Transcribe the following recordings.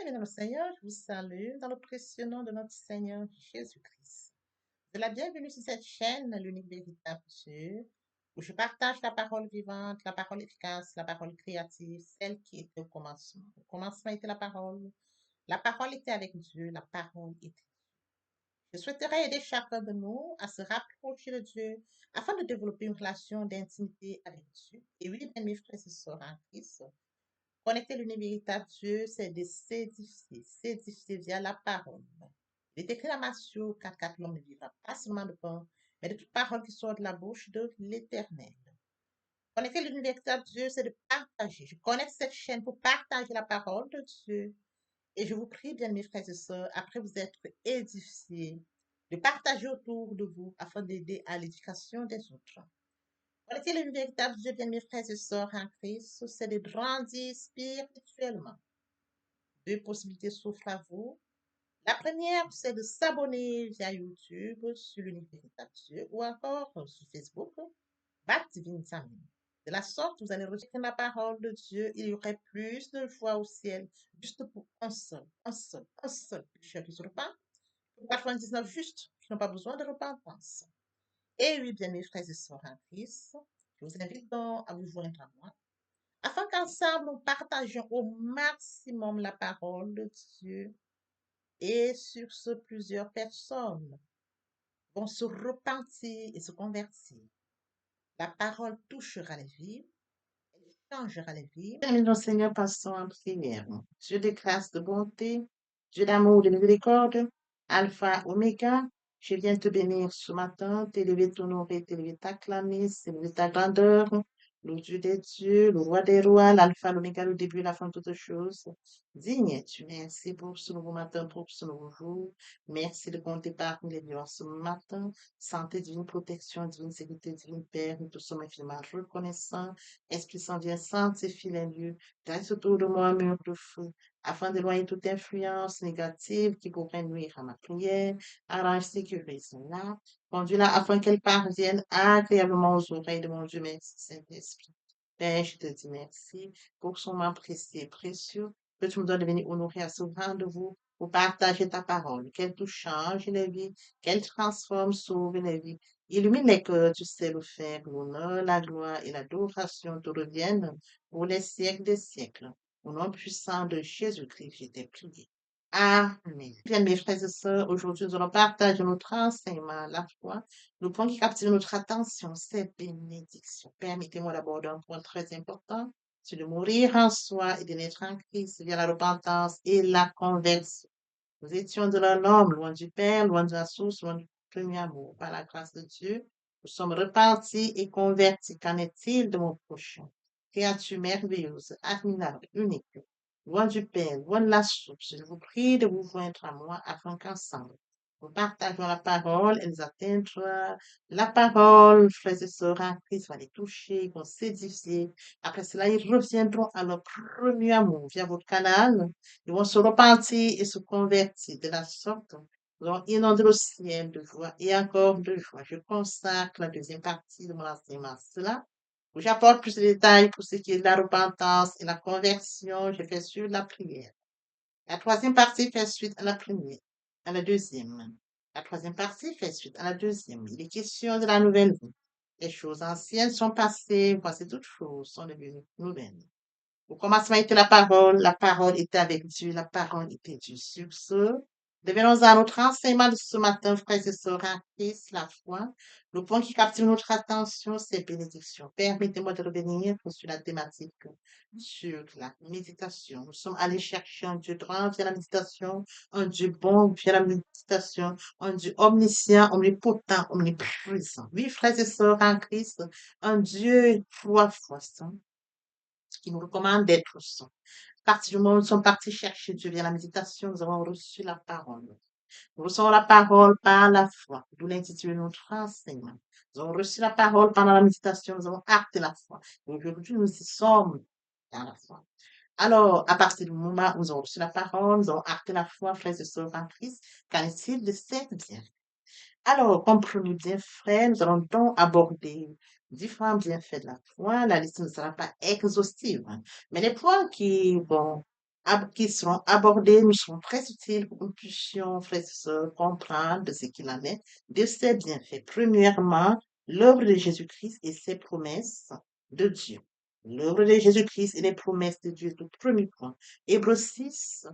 Bien, dans le Seigneur, je vous salue dans le précieux nom de notre Seigneur Jésus-Christ. De la bienvenue sur cette chaîne, l'unique véritable Dieu, où je partage la parole vivante, la parole efficace, la parole créative, celle qui était au commencement. Au commencement était la parole. La parole était avec Dieu, la parole était. Je souhaiterais aider chacun de nous à se rapprocher de Dieu afin de développer une relation d'intimité avec Dieu. Et oui, bien, mes frères et sœurs en Christ, connecter l'univers véritable Dieu, c'est de s'édifier via la parole. Il est écrit dans Matthieu 4, l'homme ne vivra pas seulement de pain, mais de toute parole qui sort de la bouche de l'Éternel. Connecter l'univers véritable Dieu, c'est de partager. Je connecte cette chaîne pour partager la parole de Dieu. Et je vous prie, bien mes frères et sœurs, après vous être édifiés, de partager autour de vous afin d'aider à l'éducation des autres. Connecter le véritable Dieu, bien mes frères et sœurs en Christ, c'est de grandir spirituellement. Deux possibilités s'offrent à vous. La première, c'est de s'abonner via YouTube sur l'Unique Véritable Dieu ou encore sur Facebook, Bat Divine Family. De la sorte, vous allez recevoir la parole de Dieu. Il y aurait plus de joie au ciel juste pour un seul pécheur qui se repent. Pour 99 justes qui n'ont pas besoin de repentance. Et oui, bien mes frères et sœurs en Christ, je vous invite donc à vous joindre à moi afin qu'ensemble nous partagions au maximum la parole de Dieu. Et sur ce, plusieurs personnes vont se repentir et se convertir. La parole touchera les vies, elle changera les vies. Terminons, Seigneur, passons en prière. Dieu de grâce, de bonté, Dieu d'amour, de miséricorde, Alpha, Oméga, je viens te bénir ce matin, t'élever, t'honorer, t'élever, t'acclamer, célébrer ta grandeur, le Dieu des dieux, le roi des rois, l'alpha, l'oméga, le début, la fin de toutes choses. Digne es-tu, merci pour ce nouveau matin, pour ce nouveau jour. Merci de compter parmi les vivants ce matin. Santé, divine protection, divine sécurité, divine paix, nous tous sommes infiniment reconnaissants. Esprit Saint, viens sanctifier les lieux, dresse autour de moi un mur de feu, afin d'éloigner toute influence négative qui pourrait nuire à ma prière. Arrange, sécurise-la, conduis-la afin qu'elle parvienne agréablement aux oreilles de mon Dieu, merci Saint-Esprit. Père, je te dis merci pour son nom précieux et précieux, que tu me donnes de venir honorer à ce rendez-vous pour partager ta parole, qu'elle touche, change les vies, qu'elle transforme, sauve les vies. Illumine les cœurs, tu sais le faire. L'honneur, la gloire et l'adoration te reviennent pour les siècles des siècles. Au nom puissant de Jésus-Christ, je t'ai prié. Amen. Bien, mes frères et sœurs, aujourd'hui, nous allons partager notre enseignement à la foi. Le point qui captive notre attention, c'est bénédiction. Permettez-moi d'aborder un point très important, c'est de mourir en soi et de naître en Christ via la repentance et la conversion. Nous étions de l'homme, loin du Père, loin de la source, loin du premier amour. Par la grâce de Dieu, nous sommes repartis et convertis. Qu'en est-il de mon prochain? Créature merveilleuse, admirable, unique, loin du Père, loin de la source. Je vous prie de vous joindre à moi afin qu'ensemble, nous partageons la parole, elle nous atteindra. La parole, frères et sœurs, en Christ va les toucher, ils vont s'édifier. Après cela, ils reviendront à leur premier amour via votre canal. Ils vont se repentir et se convertir de la sorte. Nous allons inonder le ciel de joie et encore de joie. Je consacre la deuxième partie de mon enseignement à cela. Où j'apporte plus de détails pour ce qui est de la repentance et la conversion. Je fais suivre la prière. La troisième partie fait suite à la première, à la deuxième. La troisième partie fait suite à la deuxième. Il est question de la nouvelle vie. Les choses anciennes sont passées, voici toutes choses sont devenues nouvelles. Au commencement était la parole était avec Dieu, la parole était Dieu. Sur ce, devenons à notre enseignement de ce matin, frères et sœurs, en Christ, la foi. Le point qui captive notre attention, c'est bénédiction. Permettez-moi de revenir sur la thématique, sur la méditation. Nous sommes allés chercher un Dieu grand via la méditation, un Dieu bon via la méditation, un Dieu omniscient, omnipotent, omniprésent. Oui, frères et sœurs, en Christ, un Dieu trois fois saint qui nous recommande d'être saints. À partir du moment où nous sommes partis chercher Dieu via la méditation, nous avons reçu la parole. Nous recevons la parole par la foi, d'où l'intitulé de notre enseignement. Nous avons reçu la parole pendant la méditation, nous avons acté la foi. Et aujourd'hui, nous y sommes dans la foi. Alors, à partir du moment où nous avons reçu la parole, nous avons acté la foi, frères et sœurs en Christ, qu'en est-il de cette bien? Alors, comme premier bienfait, nous allons donc aborder différents bienfaits de la foi. La liste ne sera pas exhaustive, hein. Mais les points qui, bon, qui seront abordés nous seront très utiles pour que nous puissions, frères et sœurs, comprendre de ce qu'il en est de ses bienfaits. Premièrement, l'œuvre de Jésus-Christ et ses promesses de Dieu. L'œuvre de Jésus-Christ et les promesses de Dieu, le premier point. Hébreux 6,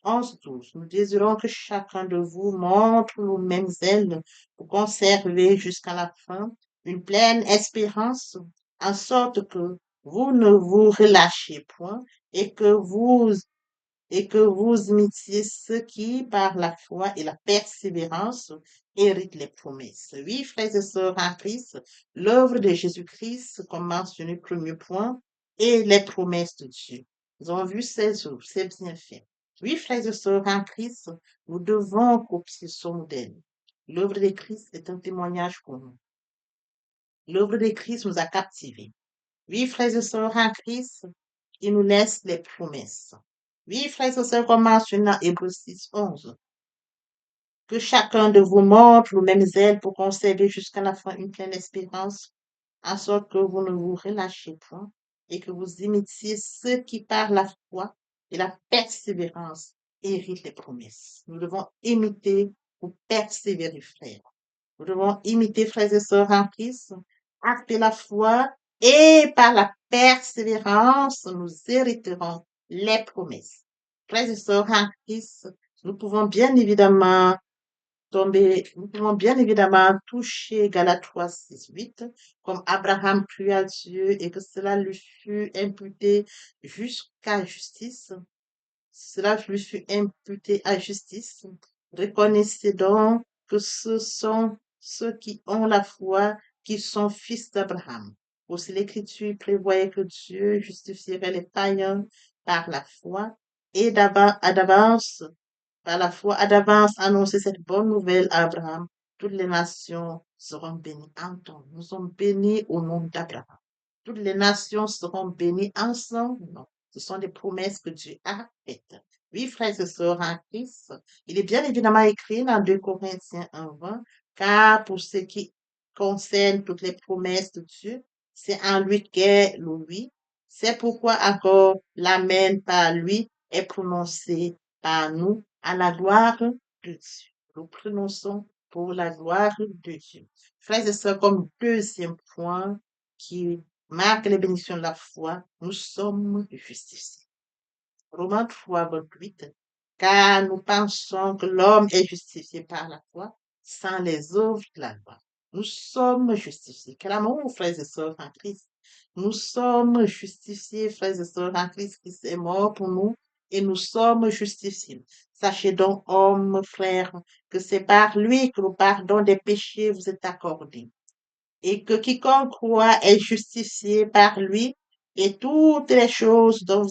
11, 12. Nous désirons que chacun de vous montre le même zèle pour conserver jusqu'à la fin une pleine espérance, en sorte que vous ne vous relâchez point et que vous imitiez ceux qui, par la foi et la persévérance, héritent les promesses. Oui, frères et sœurs en Christ, l'œuvre de Jésus-Christ, comme mentionné premier point, et les promesses de Dieu. Nous avons vu ces œuvres, ces bienfaits. Oui, frères et sœurs en Christ, nous devons copier son modèle. L'œuvre de Christ est un témoignage pour nous. L'œuvre de Christ nous a captivés. Oui, frères et sœurs en Christ, il nous laisse les promesses. Oui, frères et sœurs, comme mentionné dans Hébreux 6, 11, que chacun de vous montre le même zèle pour conserver jusqu'à la fin une pleine espérance, en sorte que vous ne vous relâchez point et que vous imitiez ceux qui, par la foi et la persévérance, héritent les promesses. Nous devons imiter ou persévérer, frères. Nous devons imiter, frères et sœurs en Christ, acter la foi et par la persévérance, nous hériterons les promesses. Frères et sœurs en Christ, nous pouvons bien évidemment nous pouvons bien évidemment toucher Galates 3, 6, 8, comme Abraham crut à Dieu et que cela lui fut imputé jusqu'à justice. Cela lui fut imputé à justice. Reconnaissez donc que ce sont ceux qui ont la foi qui sont fils d'Abraham. Aussi l'Écriture prévoyait que Dieu justifierait les païens par la foi et d'avance par la foi, a d'avance annoncé cette bonne nouvelle à Abraham. Toutes les nations seront bénies en ton nom. Nous sommes bénis au nom d'Abraham. Toutes les nations seront bénies en son nom. Ce sont des promesses que Dieu a faites. Oui, frères et sœurs en Christ, il est bien évidemment écrit dans 2 Corinthiens 1:20, car pour ce qui concerne toutes les promesses de Dieu, c'est en lui qu'est le oui. C'est pourquoi encore l'amen par lui est prononcé par nous à la gloire de Dieu. Nous prononçons pour la gloire de Dieu. Frères et sœurs, comme deuxième point qui marque les bénédictions de la foi, nous sommes justifiés. Romains 3, 28. Car nous pensons que l'homme est justifié par la foi sans les œuvres de la loi. Nous sommes justifiés. Quel amour, frères et sœurs en Christ. Nous sommes justifiés, frères et sœurs en Christ. Christ est mort pour nous et nous sommes justifiés. Sachez donc, hommes, frères, que c'est par lui que le pardon des péchés vous est accordé et que quiconque croit est justifié par lui, et toutes les choses dont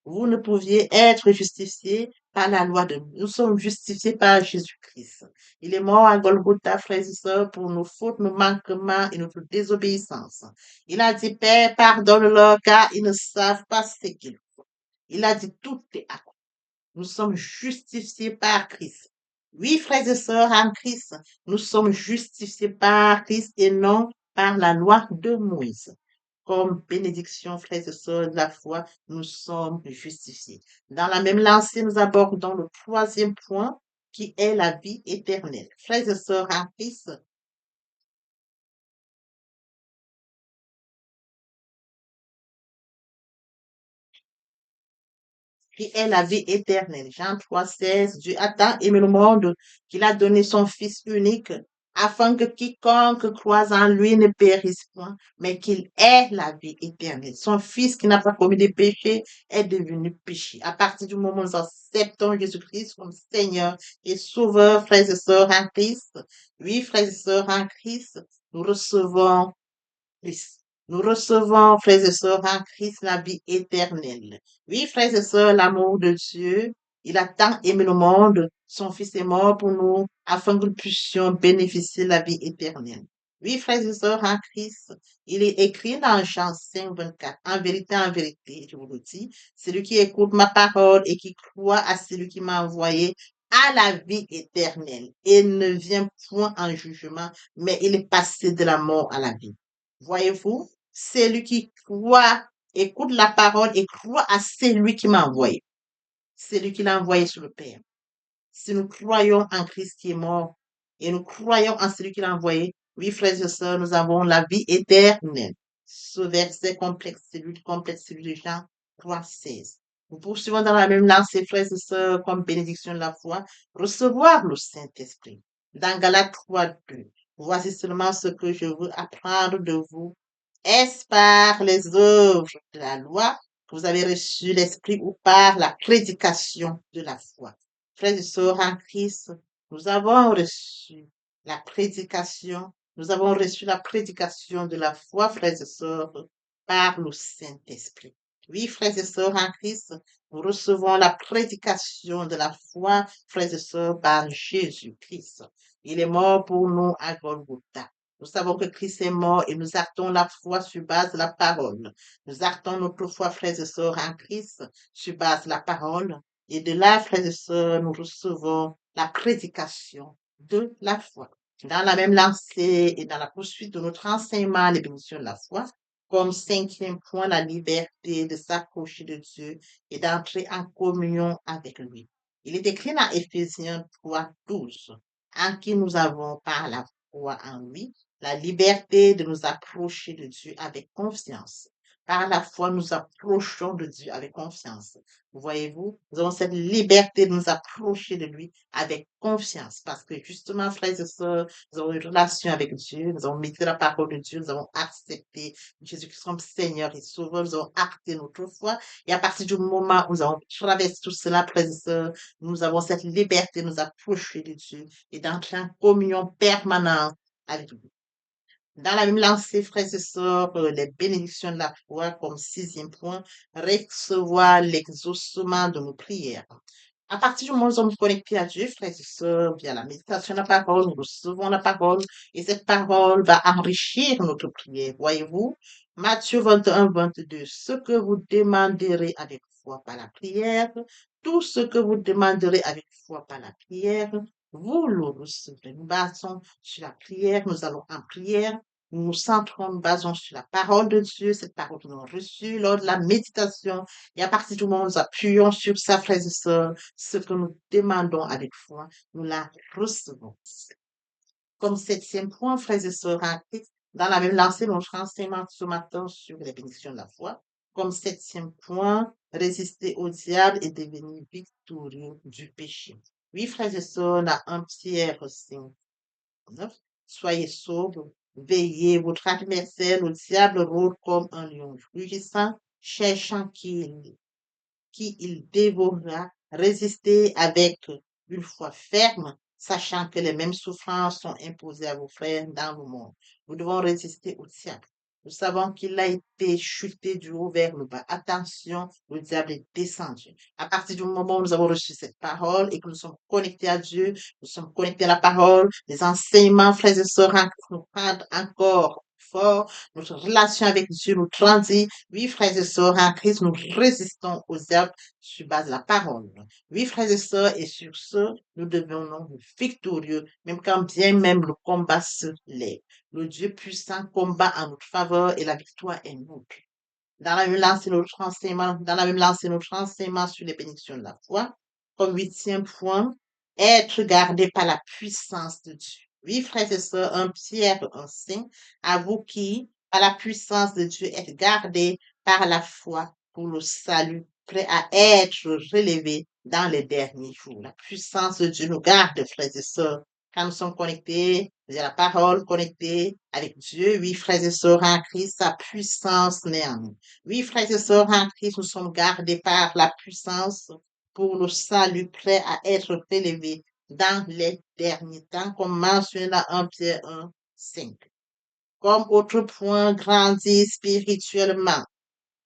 vous ne pouviez être justifiés par la loi de nous. Nous sommes justifiés par Jésus-Christ. Il est mort à Golgotha, frères et sœurs, pour nos fautes, nos manquements et notre désobéissance. Il a dit, Père, pardonne-leur, car ils ne savent pas ce qu'ils font. Il a dit, tout est accompli. Nous sommes justifiés par Christ. Oui, frères et sœurs en Christ, nous sommes justifiés par Christ et non par la loi de Moïse. Comme bénédiction, frères et sœurs de la foi, nous sommes justifiés. Dans la même lancée, nous abordons le troisième point qui est la vie éternelle. Frères et sœurs en Christ, qui est la vie éternelle. Jean 3, 16, Dieu a tant aimé le monde qu'il a donné son Fils unique afin que quiconque croise en lui ne périsse point, mais qu'il ait la vie éternelle. Son Fils qui n'a pas commis de péché est devenu péché. À partir du moment où nous acceptons Jésus-Christ comme Seigneur et Sauveur, frères et sœurs en Christ, oui, frères et sœurs en Christ, nous recevons Christ. Nous recevons, frères et sœurs, en Christ la vie éternelle. Oui, frères et sœurs, l'amour de Dieu, il a tant aimé le monde, son Fils est mort pour nous, afin que nous puissions bénéficier de la vie éternelle. Oui, frères et sœurs, en Christ, il est écrit dans Jean 5, 24, en vérité, je vous le dis, celui qui écoute ma parole et qui croit à celui qui m'a envoyé a la vie éternelle et ne vient point en jugement, mais il est passé de la mort à la vie. Voyez-vous, celui qui croit, écoute la parole et croit à celui qui m'a envoyé. c'est lui qui l'a envoyé sur le Père. Si nous croyons en Christ qui est mort et nous croyons en celui qui l'a envoyé, oui, frères et sœurs, nous avons la vie éternelle. Ce verset complète celui de Jean 3,16. Nous poursuivons dans la même lancée, frères et sœurs, comme bénédiction de la foi, recevoir le Saint-Esprit. Dans Galates 3,2, voici seulement ce que je veux apprendre de vous. Est-ce par les œuvres de la loi que vous avez reçu l'Esprit ou par la prédication de la foi? Frères et sœurs en Christ, nous avons reçu la prédication, nous avons reçu la prédication de la foi, frères et sœurs, par le Saint-Esprit. Oui, frères et sœurs en Christ, nous recevons la prédication de la foi, frères et sœurs, par Jésus-Christ. Il est mort pour nous à Golgotha. Nous savons que Christ est mort et nous actons la foi sur base de la parole. Nous actons notre foi, frères et sœurs en Christ, sur base de la parole. Et de là, frères et sœurs, nous recevons la prédication de la foi. Dans la même lancée et dans la poursuite de notre enseignement, les bénédictions de la foi, comme cinquième point, la liberté de s'approcher de Dieu et d'entrer en communion avec lui. Il est écrit dans Éphésiens 3,12, en qui nous avons par la foi en lui la liberté de nous approcher de Dieu avec confiance. Par la foi, nous approchons de Dieu avec confiance. Voyez-vous, nous avons cette liberté de nous approcher de lui avec confiance parce que justement, frères et sœurs, nous avons une relation avec Dieu, nous avons mis la parole de Dieu, nous avons accepté Jésus-Christ comme Seigneur et Sauveur, nous avons acté notre foi et à partir du moment où nous avons traversé tout cela, frères et sœurs, nous avons cette liberté de nous approcher de Dieu et d'entrer en communion permanente avec lui. Dans la même lancée, frères et sœurs, les bénédictions de la foi comme sixième point, recevoir l'exaucement de nos prières. À partir du moment où nous sommes connectés à Dieu, frères et sœurs, via la méditation de la parole, nous recevons la parole et cette parole va enrichir notre prière. Voyez-vous, Matthieu 21, 22, ce que vous demanderez avec foi par la prière, tout ce que vous demanderez avec foi par la prière, vous le recevrez. Nous basons sur la prière, nous allons en prière, nous nous centrons, nous basons sur la parole de Dieu, cette parole que nous avons reçue lors de la méditation. Et à partir du moment où nous appuyons sur ça, frères et sœurs, ce que nous demandons avec foi, nous la recevons. Comme septième point, frères et sœurs en Christ, dans la même lancée, notre enseignement ce matin sur les bénédictions de la foi. Comme septième point, résister au diable et devenir victorieux du péché. Oui, frères et sœurs, dans 1 Pierre 5, 9, soyez sobres, veillez, votre adversaire, le diable, rôde comme un lion rugissant, cherchant qui il dévorera, résistez avec une foi ferme, sachant que les mêmes souffrances sont imposées à vos frères dans le monde. Nous devons résister au diable. Nous savons qu'il a été chuté du haut vers le bas. Attention, le diable est descendu. À partir du moment où nous avons reçu cette parole et que nous sommes connectés à Dieu, nous sommes connectés à la parole, les enseignements, frères et sœurs, nous rendent encore fort. Notre relation avec Dieu nous grandit. Oui, frères et sœurs, en Christ, nous résistons aux diables sur base de la parole. Oui, frères et sœurs, et sur ce, nous devenons victorieux, même quand bien même le combat se lève. Le Dieu puissant combat en notre faveur et la victoire est nôtre. Dans la même lancée, notre enseignement sur les bénédictions de la foi. Comme huitième point, être gardé par la puissance de Dieu. Oui, frères et sœurs, un Pierre, un saint, à vous qui, par la puissance de Dieu, êtes gardés par la foi pour le salut, prêt à être relevé dans les derniers jours. La puissance de Dieu nous garde, frères et sœurs, quand nous sommes connectés à la parole, connectés avec Dieu. Oui, frères et sœurs en Christ, sa puissance naît en nous. Oui, frères et sœurs en Christ, nous sommes gardés par la puissance pour le salut, prêt à être élevé dans les derniers temps, comme mentionné dans 1 Pierre 1, 5. Comme autre point, grandir spirituellement.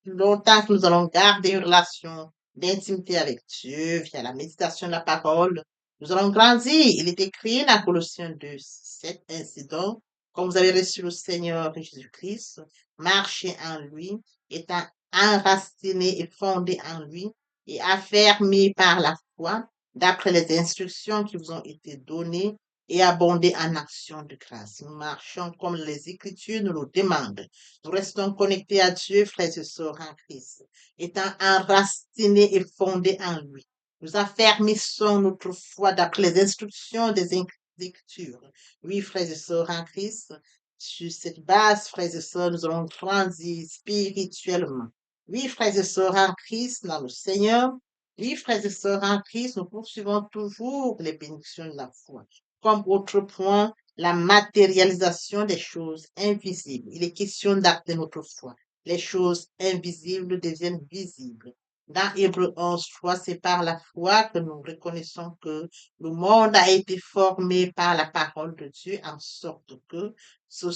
Longtemps que nous allons garder une relation d'intimité avec Dieu via la méditation de la parole, nous allons grandir. Il est écrit dans Colossiens 2, 7, ainsi donc, comme vous avez reçu le Seigneur Jésus-Christ, marchez en lui, étant enraciné et fondé en lui, et affermi par la foi, d'après les instructions qui vous ont été données, et abonder en action de grâce. Nous marchons comme les Écritures nous le demandent. Nous restons connectés à Dieu, frères et sœurs en Christ, étant enracinés et fondés en lui. Nous affermissons notre foi d'après les instructions des Écritures. Oui, frères et sœurs en Christ, sur cette base, frères et sœurs, nous allons grandir spirituellement. Oui, frères et sœurs en Christ, dans le Seigneur. Oui, frères et sœurs en Christ, nous poursuivons toujours les bénédictions de la foi. Comme autre point, la matérialisation des choses invisibles. Il est question d'acter notre foi. Les choses invisibles deviennent visibles. Dans Hébreux 11:3, c'est par la foi que nous reconnaissons que le monde a été formé par la parole de Dieu en sorte que ce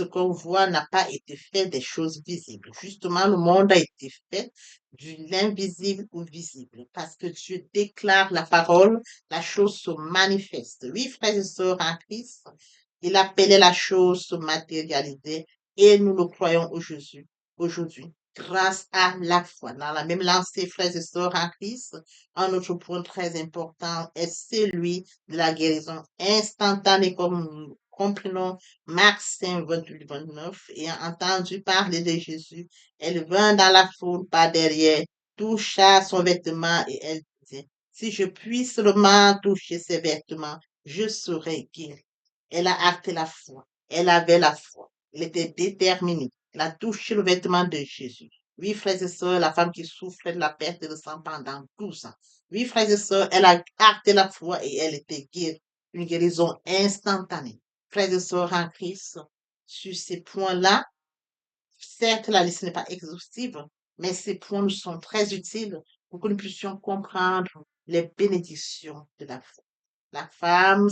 qu'on voit n'a pas été fait des choses visibles. Justement, le monde a été fait de l'invisible au visible. Parce que Dieu déclare la parole, la chose se manifeste. Oui, frères et sœurs en Christ, il appelait la chose se matérialiser et nous le croyons aujourd'hui, grâce à la foi. Dans la même lancée, frères et sœurs en Christ, un autre point très important est celui de la guérison instantanée, comme nous comprenons Marc 5, 28-29, ayant entendu parler de Jésus, elle vint dans la foule par derrière, toucha son vêtement et elle disait, si je puis seulement toucher ses vêtements, je serai guérie. Elle a acté la foi. Elle avait la foi. Elle était déterminée. Elle a touché le vêtement de Jésus. Oui, frères et sœurs, la femme qui souffrait de la perte de sang pendant 12 ans. Oui, frères et sœurs, elle a acté la foi et elle était guérie. Une guérison instantanée. Frères et sœurs en Christ, sur ces points-là, certes, la liste n'est pas exhaustive, mais ces points nous sont très utiles pour que nous puissions comprendre les bénédictions de la foi. La femme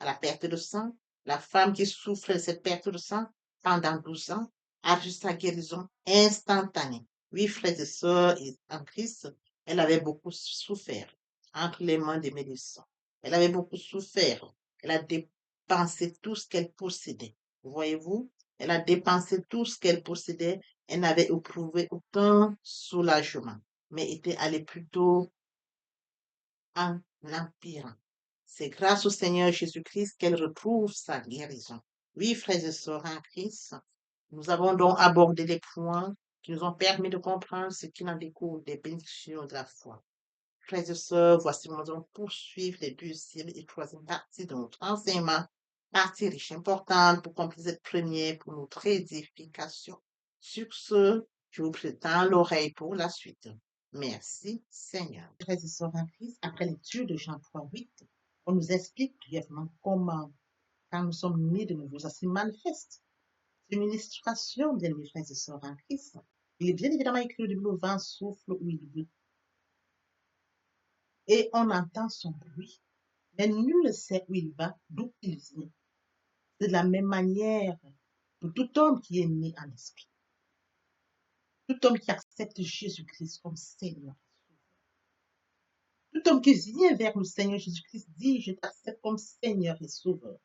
à la perte de sang, la femme qui souffre de cette perte de sang pendant 12 ans a vu sa guérison instantanée. Oui, frères et sœurs en Christ, elle avait beaucoup souffert entre les mains des médecins. Elle avait beaucoup souffert. Elle a dépensé tout ce qu'elle possédait. Voyez-vous, elle a dépensé tout ce qu'elle possédait. Elle n'avait éprouvé aucun soulagement, mais était allée plutôt en empirant. C'est grâce au Seigneur Jésus-Christ qu'elle retrouve sa guérison. Oui, frères et sœurs en Christ, nous avons donc abordé les points qui nous ont permis de comprendre ce qui en découle des bénédictions de la foi. Frères et sœurs, voici nous allons poursuivre les deuxième et troisième parties de notre enseignement, partie riche importante pour compléter cette première pour notre édification. Sur ce, je vous prêtends l'oreille pour la suite. Merci, Seigneur. Frères et sœurs en Christ, après lecture de Jean 3:8, on nous explique brièvement comment, quand nous sommes nés de nouveau, ça se manifeste. C'est une illustration, bien mes frères et sœurs en Christ. Il est bien évidemment écrit au début, le vent souffle où il veut. Et on entend son bruit, mais nul ne sait où il va, d'où il vient. C'est de la même manière pour tout homme qui est né en esprit, tout homme qui accepte Jésus-Christ comme Seigneur. Tout homme qui vient vers le Seigneur Jésus-Christ dit, je t'accepte comme Seigneur et Sauveur.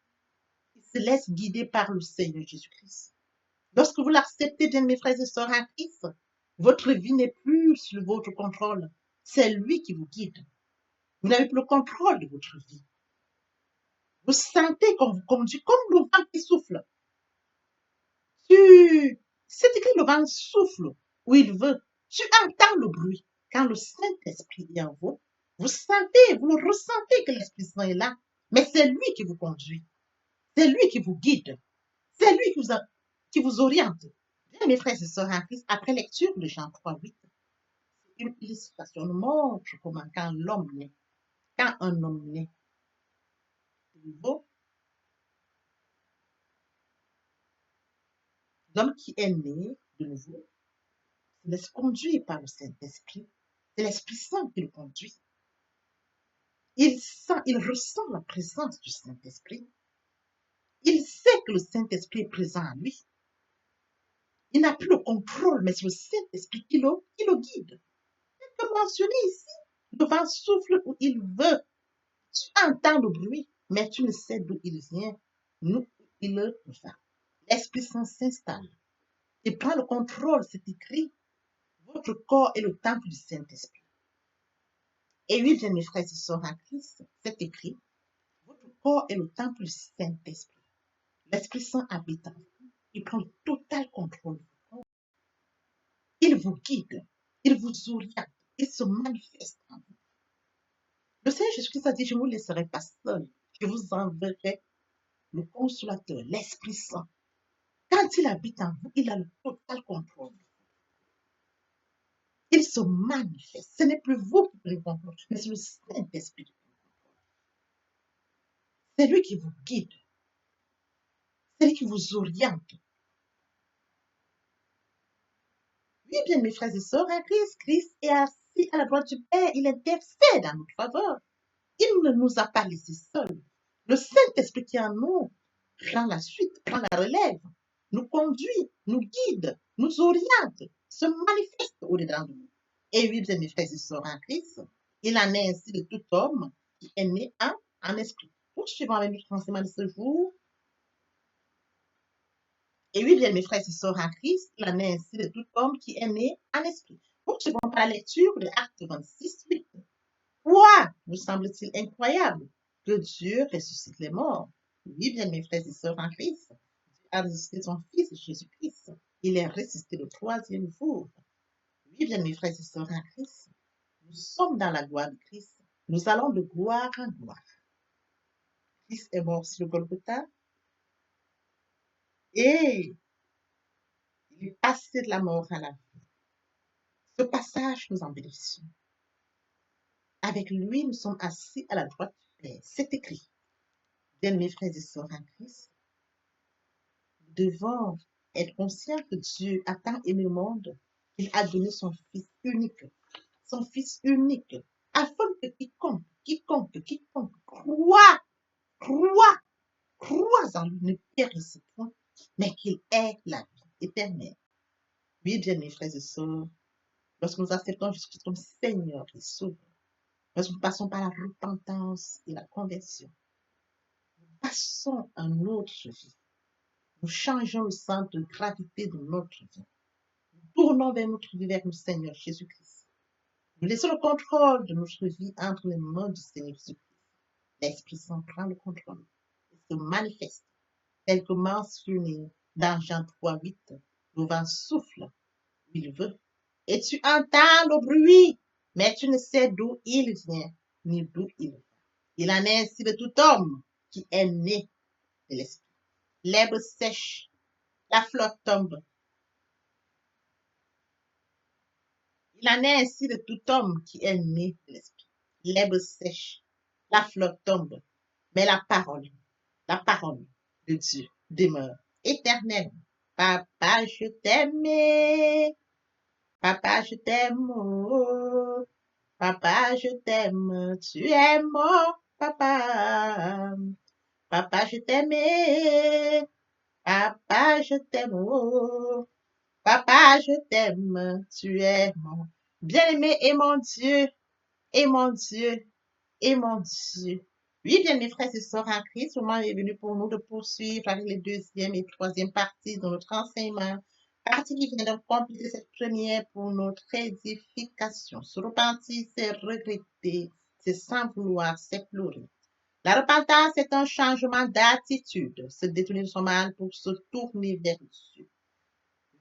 Il se laisse guider par le Seigneur Jésus-Christ. Lorsque vous l'acceptez, bien mes frères et sœurs en Christ, votre vie n'est plus sous votre contrôle. C'est lui qui vous guide. Vous n'avez plus le contrôle de votre vie. Vous sentez comme vous conduit comme le vent qui souffle. C'est écrit, le vent souffle où il veut. Tu entends le bruit. Quand le Saint-Esprit est en vous, vous sentez, vous le ressentez que l'Esprit Saint est là. Mais c'est lui qui vous conduit. C'est lui qui vous guide. C'est lui qui vous oriente. Bien, mes frères et sœurs en Christ, après lecture de Jean 3:8, une illustration nous montre comment quand un homme naît de nouveau, l'homme qui est né de nouveau se laisse conduire par le Saint-Esprit. C'est l'Esprit Saint qui le conduit. Il ressent la présence du Saint-Esprit. Il sait que le Saint-Esprit est présent en lui. Il n'a plus le contrôle, mais c'est le Saint-Esprit qui le guide. Comme mentionné ici, le vent souffle où il veut. Tu entends le bruit, mais tu ne sais d'où il vient, d'où il va. L'Esprit Saint s'installe. Il prend le contrôle, c'est écrit. Votre corps est le temple du Saint-Esprit. Et oui, bien mes frères et sœurs en Christ, c'est écrit. Votre corps est le temple du Saint-Esprit. L'Esprit Saint habite en vous. Il prend le total contrôle. Il vous guide. Il vous oriente. qu'il se manifeste en vous. Le Seigneur Jésus-Christ a dit, je ne vous laisserai pas seul, je vous enverrai le consolateur, l'Esprit Saint. Quand il habite en vous, il a le total contrôle. Il se manifeste. Ce n'est plus vous qui prenez le contrôle, mais c'est le Saint-Esprit. C'est lui qui vous guide. C'est lui qui vous oriente. Oui, bien, mes frères et sœurs, en Christ est assis à la droite du Père. Il intercède en notre faveur. Il ne nous a pas laissés seuls. Le Saint-Esprit qui est en nous prend la suite, prend la relève, nous conduit, nous guide, nous oriente, se manifeste au-dedans de nous. Et oui, bien, mes frères et sœurs en Christ, il en est ainsi de tout homme qui est né en esprit. Poursuivons avec notre enseignement de ce jour. Et oui, bien, mes frères et sœurs en Christ, il en est ainsi de tout homme qui est né en esprit. Poursuivons par la lecture de Actes 26, 8. Quoi nous semble-t-il incroyable que Dieu ressuscite les morts? Oui, bien, mes frères et sœurs en Christ, Dieu a ressuscité son Fils Jésus-Christ. Il est ressuscité le troisième jour. Oui, bien, mes frères et sœurs en Christ, nous sommes dans la gloire de Christ. Nous allons de gloire en gloire. Christ est mort sur le Golgotha et il est passé de la mort à la vie. Ce passage, nous en bénéficions. Avec lui, nous sommes assis à la droite du Père. C'est écrit. Bien, mes frères et sœurs en Christ, nous devons être conscients que Dieu a tant aimé le monde qu'il a donné son Fils unique, afin que quiconque croit en lui ne périsse point, mais qu'il ait la vie éternelle. Oui, bien, mes frères et sœurs, lorsque nous acceptons Jésus comme Seigneur et Sauveur, lorsque nous passons par la repentance et la conversion, nous passons à une autre vie. Nous changeons le centre de gravité de notre vie. Nous tournons vers notre vie, vers le Seigneur Jésus-Christ. Nous laissons le contrôle de notre vie entre les mains du Seigneur Jésus-Christ. L'Esprit Saint prend le contrôle et se manifeste, tel que mentionné dans Jean 3:8. Le vent souffle où il veut, et tu entends le bruit, mais tu ne sais d'où il vient, ni d'où il va. Il en est ainsi de tout homme qui est né de l'Esprit. L'herbe sèche, la fleur tombe. Il en est ainsi de tout homme qui est né de l'Esprit. L'herbe sèche, la fleur tombe, mais la parole de Dieu demeure éternelle. Papa, je t'aime. Papa, je t'aime. Oh. Papa, je t'aime. Tu es mon papa. Papa, je t'aime. Papa, je t'aime. Oh. Papa, je t'aime. Tu es mon bien-aimé et mon Dieu. Et mon Dieu. Et mon Dieu. Oui, bien, mes frères et sœurs en Christ, le moment est venu pour nous de poursuivre avec les deuxième et troisième parties de notre enseignement. Partie qui vient de compléter cette première pour notre édification. Se repentir, c'est regretter, c'est sans vouloir, c'est pleurer. La repentance est un changement d'attitude, se détourner de son mal pour se tourner vers Dieu.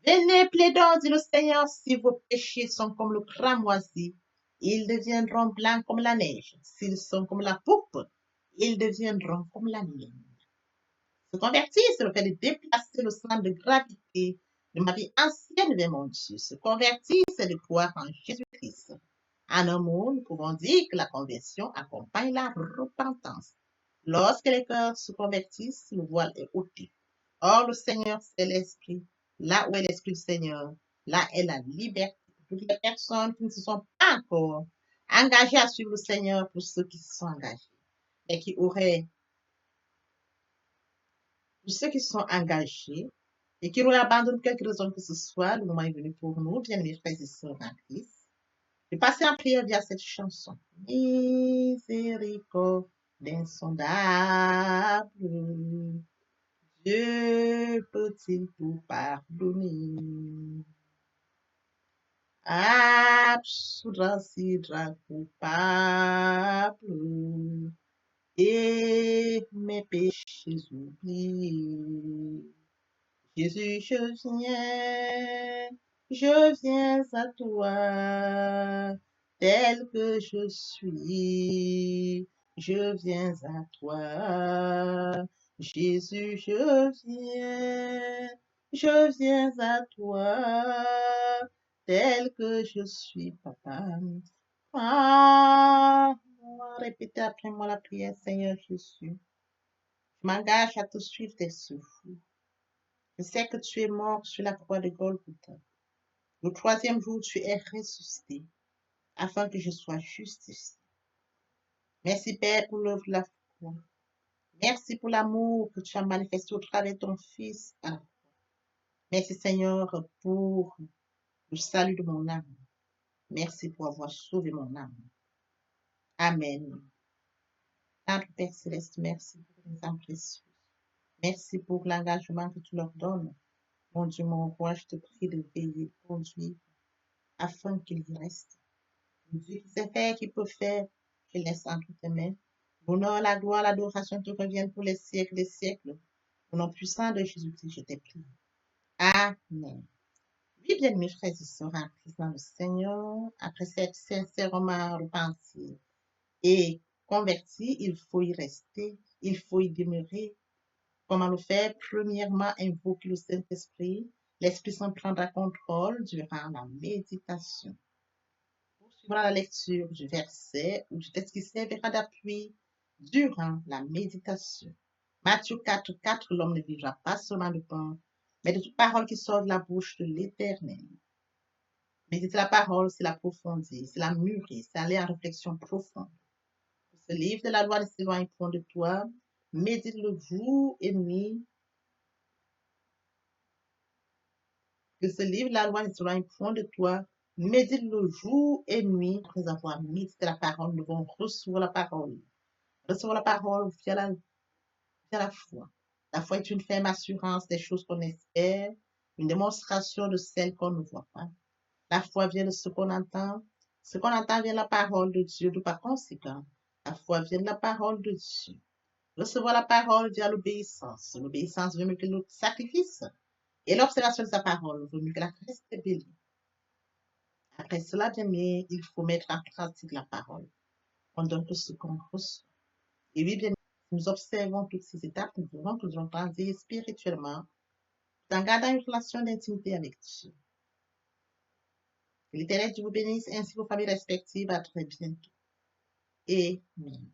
Venez, plaidons, dit le Seigneur, si vos péchés sont comme le cramoisi, ils deviendront blancs comme la neige. S'ils sont comme la poupe, ils deviendront comme la laine. Se convertir, c'est le fait de déplacer le centre de gravité de ma vie ancienne vers mon Dieu. Se convertir, c'est de croire en Jésus-Christ. En un mot, nous pouvons dire que la conversion accompagne la repentance. Lorsque les cœurs se convertissent, le voile est ôté. Or, le Seigneur, c'est l'Esprit. Là où est l'Esprit du Seigneur, là est la liberté. Pour toutes les personnes qui ne se sont pas encore engagées à suivre le Seigneur, pour ceux qui se sont engagés et qui auraient, pour ceux qui se sont engagés et qui auraient abandonné quelque raison que ce soit, le moment est venu pour nous, bien mes frères et sœurs en Christ, de passer en prière via cette chanson. Miséricorde insondable, Dieu peut-il tout pardonner? Absoudre si coupable et mes péchés oubliés. Jésus, je viens à toi, tel que je suis. Je viens à toi. Jésus, je viens à toi, tel que je suis, papa. Ah, répétez après moi la prière, Seigneur Jésus. Je m'engage à te suivre tes souffles. Je sais que tu es mort sur la croix de Golgotha. Le troisième jour, tu es ressuscité afin que je sois justifié. Merci, Père, pour l'œuvre de la foi. Merci pour l'amour que tu as manifesté au travers de ton Fils. Merci, Seigneur, pour le salut de mon âme. Merci pour avoir sauvé mon âme. Amen. Notre Père Céleste, merci pour les âmes précieuses. Merci pour l'engagement que tu leur donnes. Mon Dieu, mon roi, je te prie de veiller, de conduire, afin qu'ils y restent. Mon Dieu qui sait faire, qui peut faire, je laisse entre tes mains. L'honneur, la gloire, l'adoration te reviennent pour les siècles des siècles. Au nom puissant de Jésus-Christ, je t'ai prié. Amen. Oui, bien-aimés frères et sœurs en Christ dans le Seigneur, après cette sincèrement repentie et converti, il faut y rester, il faut y demeurer. Comment le faire? Premièrement, invoquer le Saint-Esprit. L'Esprit Saint prendra contrôle durant la méditation. Poursuivra la lecture du verset ou du texte qui servira d'appui durant la méditation. Matthieu 4:4, l'homme ne vivra pas seulement de pain, mais de toute parole qui sort de la bouche de l'Éternel. Méditer la parole, c'est l'approfondir, c'est la mûrir, c'est aller en réflexion profonde. Ce livre de la loi ne s'éloigne point de toi. Médite-le jour et nuit. Que ce livre de la loi ne s'éloigne point de toi. Médite-le jour et nuit. Après avoir médité la parole, nous devons recevoir la parole. Recevoir la parole via la foi. La foi est une ferme assurance des choses qu'on espère, une démonstration de celles qu'on ne voit pas. La foi vient de ce qu'on entend. Ce qu'on entend vient de la parole de Dieu. De par conséquent, la foi vient de la parole de Dieu. Recevoir la parole via l'obéissance. L'obéissance veut mieux que le sacrifice. Et l'observation de sa parole vaut mieux que la rébellion. Après cela, bien aimé, il faut mettre en pratique la parole. On donne tout ce qu'on reçoit. Et oui, bien aimé, si nous observons toutes ces étapes, nous verrons que nous allons grandir spirituellement en gardant une relation d'intimité avec Dieu. Que l'Éternel Dieu vous bénisse ainsi que vos familles respectives. À très bientôt. Amen.